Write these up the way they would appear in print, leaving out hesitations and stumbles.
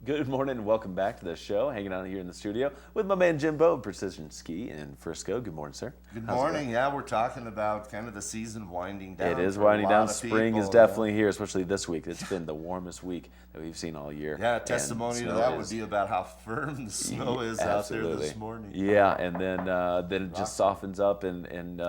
Good morning and welcome back to the show. Hanging out here in the studio with my man Jimbo of Precision Ski in Frisco. Good morning, sir. Good How's it going? morning. Yeah, we're talking about kind of the season winding down. It is for a winding lot down. of Spring people, is definitely here, especially this week. It's been the warmest week that we've seen all year. Yeah, And testimony to snow that would is- be about how firm the snow is out there Absolutely. this morning. Yeah, and then it just softens up and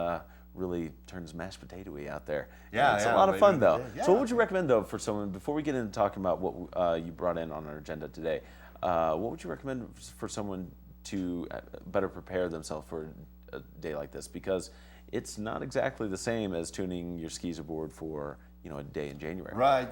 really turns mashed potatoey out there. Yeah, And it's yeah, a lot of later fun in the though. day. So what Yeah. would you recommend though for someone before we get into talking about what you brought in on our agenda today? What would you recommend for someone to better prepare themselves for a day like this? Because it's not exactly the same as tuning your skis aboard for a day in January. Right.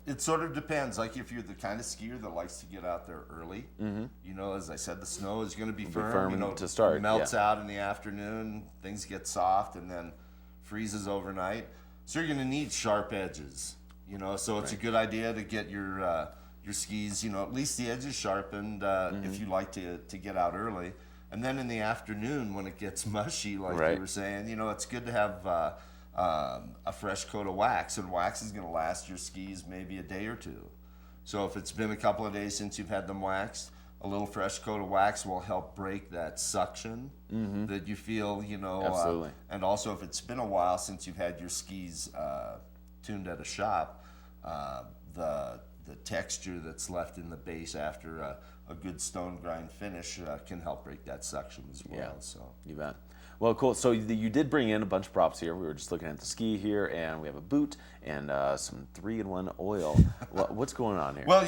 It sort of depends. Like if you're the kind of skier that likes to get out there early, as I said, the snow is going to be firm. firm to start, melts yeah. out in the afternoon, things get soft, and then freezes overnight. So you're going to need sharp edges. So it's a good idea to get your skis, at least the edges sharpened if you like to get out early. And then in the afternoon when it gets mushy, like Right. you were saying, it's good to have a fresh coat of wax, and wax is going to last your skis maybe a day or two. So if it's been a couple of days since you've had them waxed, a little fresh coat of wax will help break that suction that you feel, Absolutely. and also if it's been a while since you've had your skis tuned at a shop, the texture that's left in the base after a good stone grind finish can help break that suction as well. Yeah. So You bet. Well, cool. So you did bring in a bunch of props here. We were just looking at the ski here, and we have a boot and some 3-in-1 oil. What's going on here? well,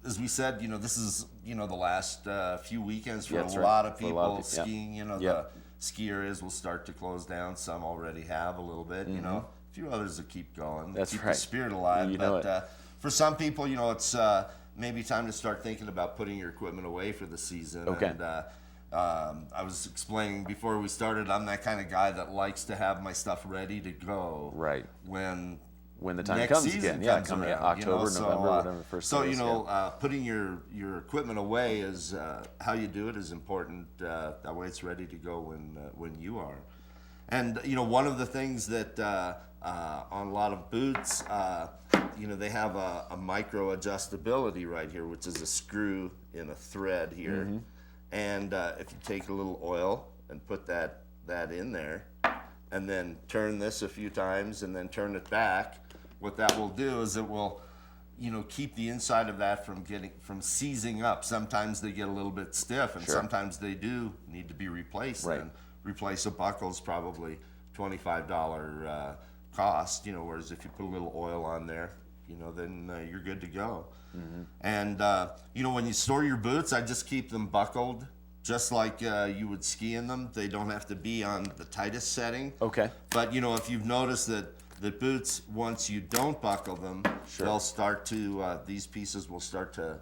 as we said, this is the last few weekends for Yeah, a that's lot right. of For a people lot of people, yeah. skiing. Yeah. The ski areas will start to close down. Some already have a little bit. A few others will keep going. That's keep right. the spirit alive. You know but for some people, it's maybe time to start thinking about putting your equipment away for the season. Okay. And I was explaining before we started, I'm that kind of guy that likes to have my stuff ready to go. Right. When the time next comes season again. Yeah, comes coming around, October, so, November, whatever the first So is, putting your equipment away is how you do it is important. That way, it's ready to go when you are. And one of the things that on a lot of boots, they have a micro adjustability right here, which is a screw in a thread here. And if you take a little oil and put that in there, and then turn this a few times, and then turn it back, what that will do is it will, keep the inside of that from seizing up. Sometimes they get a little bit stiff, and Sure. sometimes they do need to be replaced. Right. And replace a buckle is probably $25 cost. Whereas if you put a little oil on there, then you're good to go. And when you store your boots, I just keep them buckled, just like you would ski in them. They don't have to be on the tightest setting. Okay. But if you've noticed that the boots, once you don't buckle them, Sure. they'll start to these pieces will start to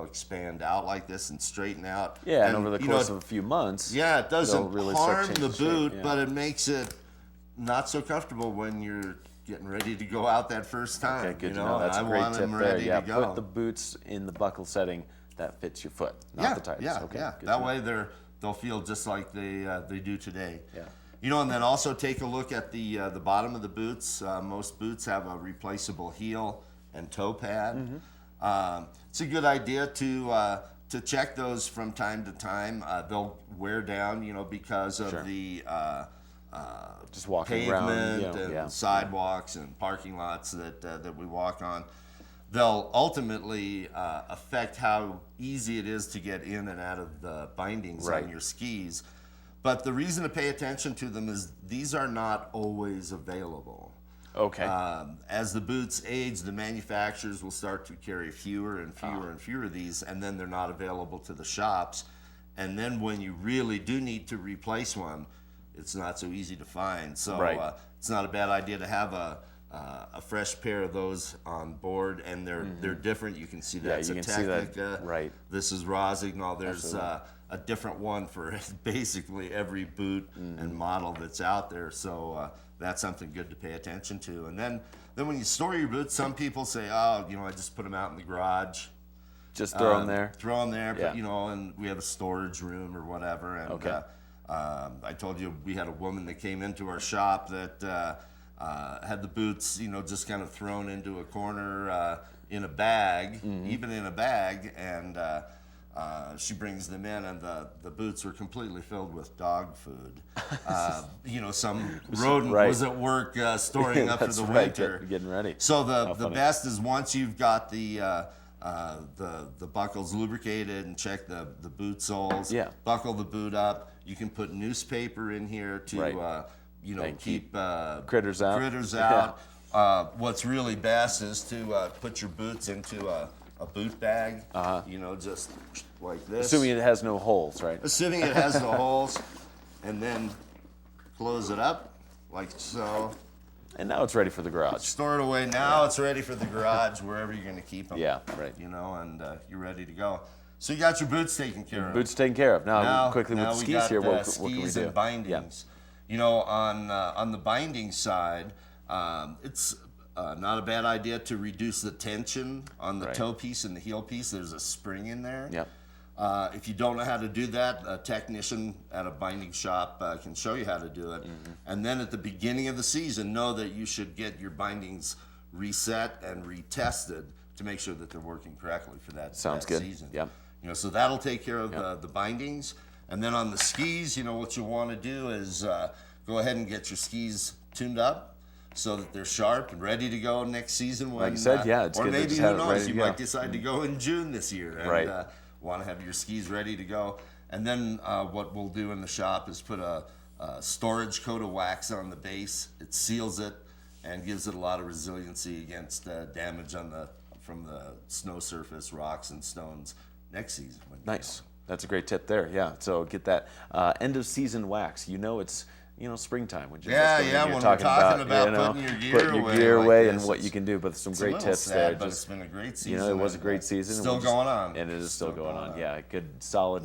expand out like this and straighten out. Yeah, and over the course it- of a few months. yeah, it they'll doesn't really start harm changing the shape, boot, yeah. but it makes it not so comfortable when you're getting ready to go out that first time. Okay, good to know. That's I a great want tip them there. ready Yeah, to go. put the boots in the buckle setting that fits your foot, not yeah, the tightest. yeah, Okay, yeah. good That to know. way they'll feel just like they do today. Yeah. And then also take a look at the bottom of the boots. Most boots have a replaceable heel and toe pad. It's a good idea to check those from time to time. They'll wear down, because of Sure. the Just walking pavement around, and yeah. sidewalks and parking lots that we walk on. They'll ultimately affect how easy it is to get in and out of the bindings Right. on your skis. But the reason to pay attention to them is these are not always available. Okay. As the boots age, the manufacturers will start to carry fewer and fewer and fewer of these, and then they're not available to the shops. And then when you really do need to replace one, it's not so easy to find. So Right. it's not a bad idea to have a fresh pair of those on board, and they're different. You can see that's you a can see that, Technica. right. This is Rosignol. There's Absolutely. a different one for basically every boot and model that's out there. So that's something good to pay attention to. And then when you store your boots, some people say, I just put them out in the garage. Just throw them there. Throw them there, Yeah. but, and we have a storage room or whatever. And Okay. I told you we had a woman that came into our shop that had the boots, just kind of thrown into a corner in a bag, even in a bag, and she brings them in, and the boots are completely filled with dog food. Some rodent was at work storing up for the winter. Getting ready. So the best is once you've got the buckles lubricated and check the boot soles, buckle the boot up. You can put newspaper in here to keep critters out. What's really best is to put your boots into a boot bag, just like this. Assuming it has no holes, right? Assuming it has no holes, and then close it up like so. And now it's ready for the garage. Store it away. Now it's ready for the garage, wherever you're going to keep them. Yeah, right. And you're ready to go. So you got your boots taken care of. Boots taken care of. Now quickly with the skis here, what can we skis do? And bindings. Yeah. On the binding side, it's not a bad idea to reduce the tension on the toe piece and the heel piece. There's a spring in there. Yep. If you don't know how to do that, a technician at a binding shop can show you how to do it. And then at the beginning of the season, know that you should get your bindings reset and retested to make sure that they're working correctly for that season. Yep. So that'll take care of the bindings. And then on the skis, what you want to do is go ahead and get your skis tuned up so that they're sharp and ready to go next season. When, like you said, it's or good maybe, to just who have it knows, ready to you go. might decide to go in June this year. And, want to have your skis ready to go. And then what we'll do in the shop is put a storage coat of wax on the base. It seals it and gives it a lot of resiliency against damage from the snow surface, rocks and stones next season. Nice. That's a great tip there. Yeah. So get that end of season wax. It's springtime when when we're talking about putting your gear away like and what you can do. But some great tips sad, there. But it's been a great season. It was a great season. Still going on. And it is still going on. Yeah, a good solid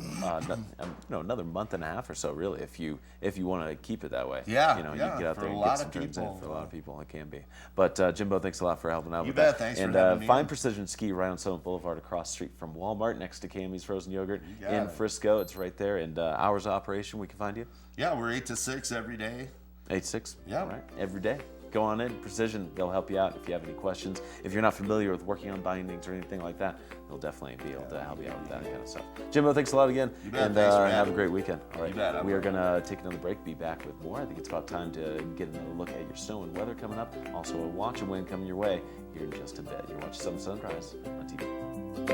another month and a half or so really if you want to keep it that way. You can get out there and get some turns in. For a lot of people it can be. But Jimbo, thanks a lot for helping out with that. Thanks and for having me. Fine Precision Ski right on Summit Boulevard across the street from Walmart next to Cammy's Frozen Yogurt in Frisco. It's right there. And hours of operation, we can find you? Yeah, we're 8 to 6 every day. 8 to 6? Yeah. Right. Every day. Go on in. Precision, they'll help you out if you have any questions. If you're not familiar with working on bindings or anything like that, they'll definitely be able to help you out with that kind of stuff. Jimbo, thanks a lot again. You bet. And have a great weekend. All right. You bet. We are going to take another break, be back with more. I think it's about time to get another look at your snow and weather coming up. Also, a watch and win coming your way here in just a bit. You're watching Southern Sunrise on TV.